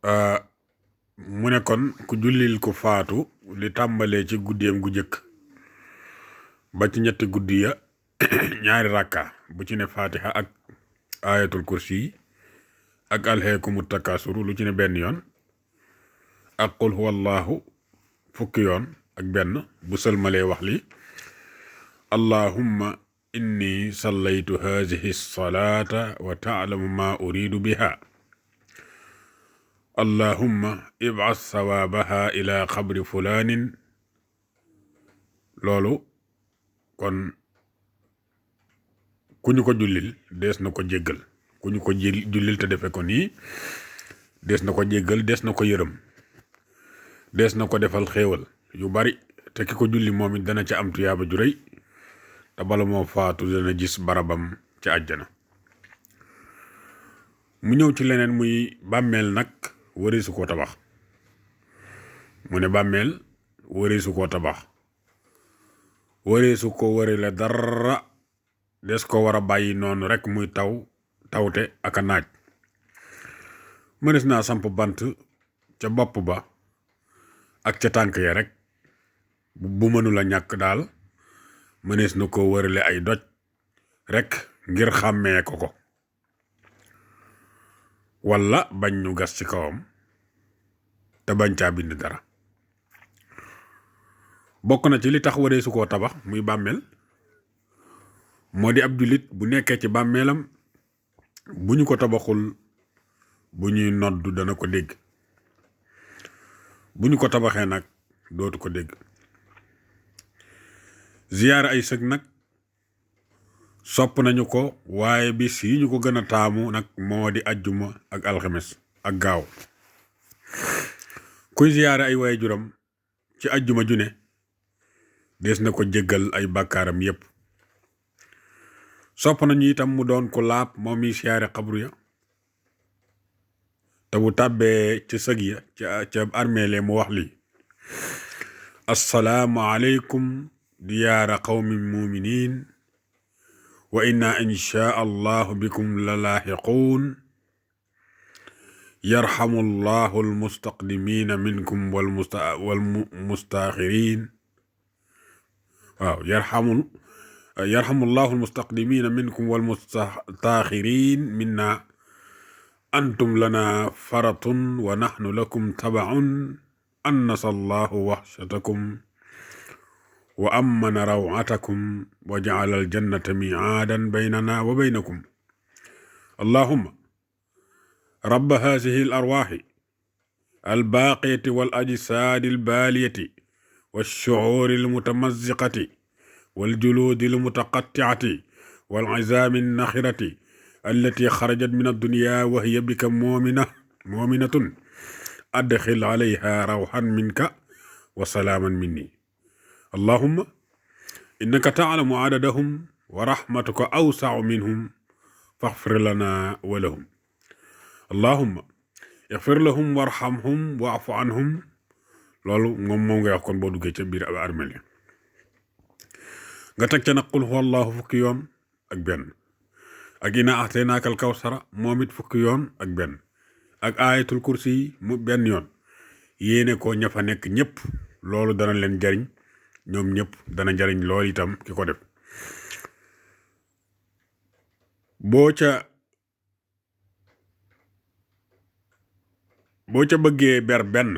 Euh, mu ne kon ku jullil ku faatu li tàmbalee ci guddeem gu jëkk ba ci ñetti guddi ya ñaari rakka bu ci ne fatiha ak ayatul kursi ak alheekumu takasuru lu ci ne benn yoon ak qul huwallahu fukki yoon ak benn bu sëlmalee wax li allahumma inni sallaytu hazihi salata wa ta'lamu ma uridu biha allahumma ib'as sawabaha ila xabri fulanin loolu kon ku ñu ko jullil dees na ko jéggal ku ñu ko jullil te defe ko nii dees na ko jéggal dees na ko yërëm dees na ko defal xéewal yu bari te ki ko julli moom it dana ca am tuyaaba ju rëy te bala moo faatu dana gis barabam ci àjjana mu ñëw ci leneen muy bàmmeel nag warisu koo tabax mu ne bàmmeel warisu koo tabax warisu ko wari la dara des ko war a bàyyi noonu rek muy tawte ak a naaj mënees naa samp bant ca bopp ba ak ca tànk ya rek bu mënula ñàkk daal mënees na ko wërale ay doj rek ngir xàmmee ko walla bañ ñu gas ci kawam te bañ caa bind dara bokk na ci li tax waree su koo tabax muy bàmmeel moo di ab jullit bu nekkee ci bàmmeelam bu ñu ko tabaxul bu ñuy noddu dana ko dégg bu ñu ko tabaxee nag dootu ko dégg ziyaara ay sëg nag sopp nañu ko waaye bis yi ñu ko gën a taamu nag moo di ajjuma ak alxames ak gaaw kuy ziyaara ay waajuram ci ajjuma ju ne des na ko jéggal ay bàkkaaram yépp sopp nañu itam mu doon ko laab moom mi siyaare xabru ya te bu tàbbee ci sëg ya ca armeele mu wax li assalaamu aleykum diyaara qawmin muminin wa inna insha allahu bikum la laaxiquun yarxamu allahu almustaqdimina minkum walmustaaxirin waaw yarxamu allahu almustaqdimina minkum walmustaaxirin minna antum lana faratun wa naxnu lakum tabaun annasa allahu waxshatakum wa amana rawatakum wa jacala aljannata miaadan baynana wa baynakum allahumma rabba haasihi alarwaaxi albaqiyati wal ajsaadi albaaliyati walshucuuri almutamaziqati waljuluudi almutaqatticati walcizaami alnaxirati allati xarajat min addunya wa hiya bika moominatun adxil calayha rawxan minka wa salaaman minni allahumma innaka taalamu adadahum wa rahmatuka awsacu minhum faxfir lana wa lahum allahumma ixfir lahum warhamhum waafu anhum loolu moom ngay wax kon boo duggee ca biir armeel nga teg ca nag qul huwa allahu fukki yoon ak benn ak ina axtaynaaka al kawsara moom it fukki yoon ak benn ak ayatul kursi yi mu benn yoon yéene ko ña fa nekk ñëpp loolu dana leen jariñ ñoom ñëpp dana jariñ lool itam ki ko def boo ca bëggee ber benn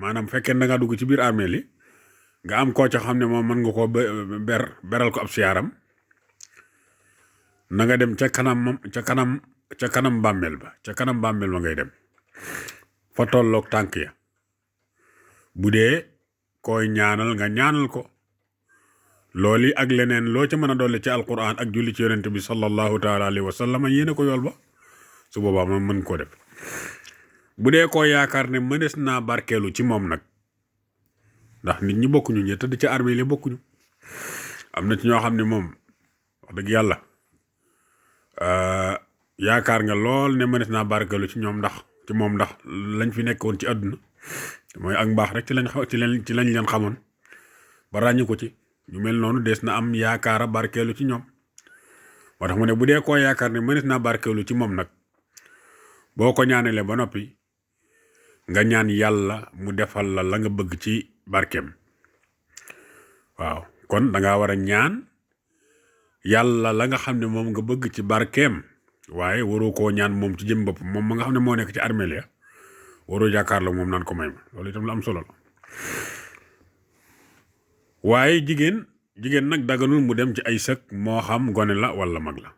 maanaam fekkee da nga dugg ci biir armeel yi nga am koo ca xam ne moom mën nga ko beral ko ab siyaaram na nga dem ca kanam bàmmeel ba ngay dem fa tolloog tànk ya bu dee koy ñaanal nga ñaanal ko loolu ak leneen loo ca mën a dolli ci alquran ak julli ci yonent bi sallallahu taala alayhi wa sallam yéene ko yool ba su boobaa moom mën koo def bu dee koo yaakaar ne mënees naa barkeelu ci moom nag ndax nit ñi bokkuñu ñi tëdd ci armée li bokkuñu am na ci ñoo xam ne moom wax dëgg yàlla yaakaar nga lool ne mënees naa barkeelu ci moom ndax lañ fi nekkoon ci àdduna mooy ak mbaax rek ci lañ leen xamoon ba ràññi ko ci ñu mel noonu des na am yaakaara barkeelu ci ñoom moo tax mu ne bu dee koo yaakaar ne mënees naa barkeelu ci moom nag boo ko ñaanalee ba noppi nga ñaan yàlla mu defal la nga bëgg ci barkeem waaw kon danga war a ñaan yàlla la nga xam ne moom nga bëgg ci barkeem waaye waroo koo ñaan moom ci jëm bopp moom ma nga xam ne moo nekk ci armeel ya waroo jàkkaarloo moom naan ko may ma loolu itam la am solo la waaye jigéen nag daganul mu dem ci ay sëg moo xam gone la walla mag la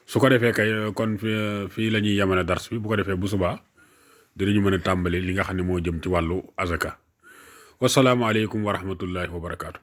su ko defee kay kon fii la ñuy yemale dars bi bu ko defee bu subaa dinañu mën a tàmbali li nga xam ne moo jëm ci wàllu azaka wasalaamaaleykum wa rahmatullahi wa barakaatu.